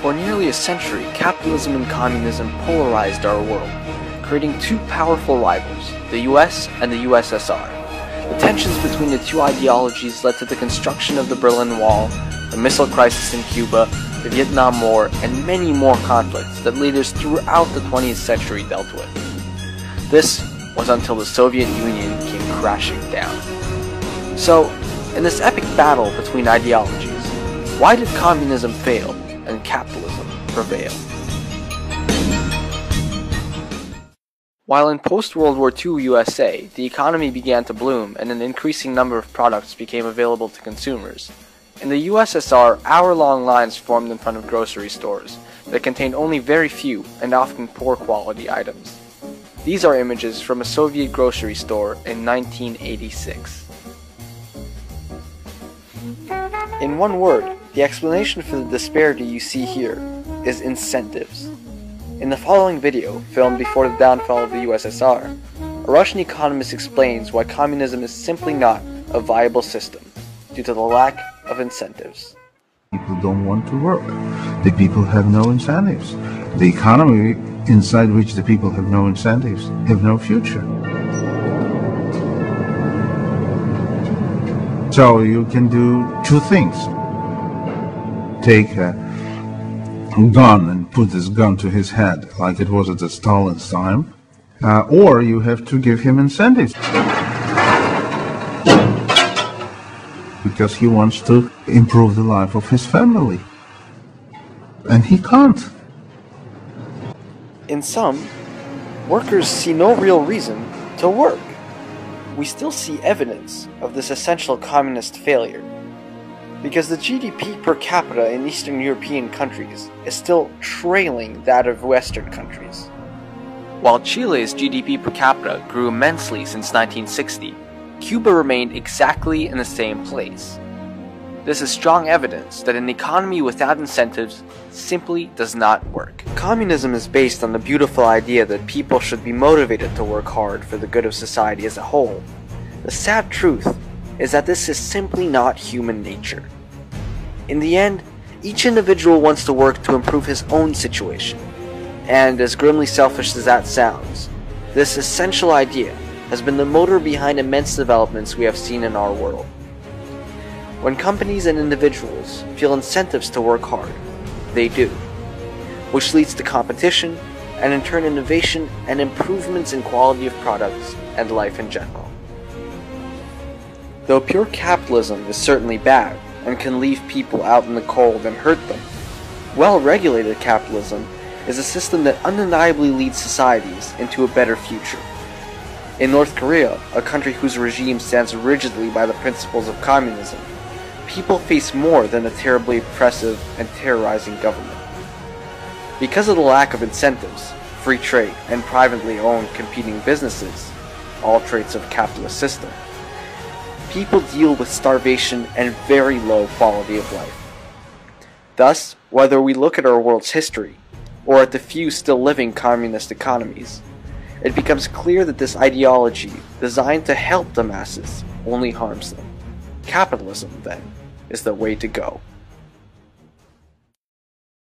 For nearly a century, capitalism and communism polarized our world, creating two powerful rivals, the US and the USSR. The tensions between the two ideologies led to the construction of the Berlin Wall, the missile crisis in Cuba, the Vietnam War, and many more conflicts that leaders throughout the 20th century dealt with. This was until the Soviet Union came crashing down. So, in this epic battle between ideologies, why did communism fail and capitalism prevail? While in post-World War II USA, the economy began to bloom and an increasing number of products became available to consumers, in the USSR, hour-long lines formed in front of grocery stores that contained only very few and often poor quality items. These are images from a Soviet grocery store in 1986. In one word, the explanation for the disparity you see here is incentives. In the following video, filmed before the downfall of the USSR, a Russian economist explains why communism is simply not a viable system due to the lack of incentives. People don't want to work. The people have no incentives. The economy inside which the people have no incentives have no future. So you can do two things. Take a gun and put this gun to his head like it was at the Stalin's time, or you have to give him incentives because he wants to improve the life of his family, and he can't. In sum, workers see no real reason to work. We still see evidence of this essential communist failure, because the GDP per capita in Eastern European countries is still trailing that of Western countries. While Chile's GDP per capita grew immensely since 1960, Cuba remained exactly in the same place. This is strong evidence that an economy without incentives simply does not work. Communism is based on the beautiful idea that people should be motivated to work hard for the good of society as a whole. The sad truth is that this is simply not human nature. In the end, each individual wants to work to improve his own situation. And as grimly selfish as that sounds, this essential idea has been the motor behind immense developments we have seen in our world. When companies and individuals feel incentives to work hard, they do, which leads to competition and in turn innovation and improvements in quality of products and life in general. Though pure capitalism is certainly bad and can leave people out in the cold and hurt them, well-regulated capitalism is a system that undeniably leads societies into a better future. In North Korea, a country whose regime stands rigidly by the principles of communism, people face more than a terribly oppressive and terrorizing government. Because of the lack of incentives, free trade, and privately owned competing businesses, all traits of a capitalist system, people deal with starvation and very low quality of life. Thus, whether we look at our world's history, or at the few still living communist economies, it becomes clear that this ideology, designed to help the masses, only harms them. Capitalism, then, is the way to go.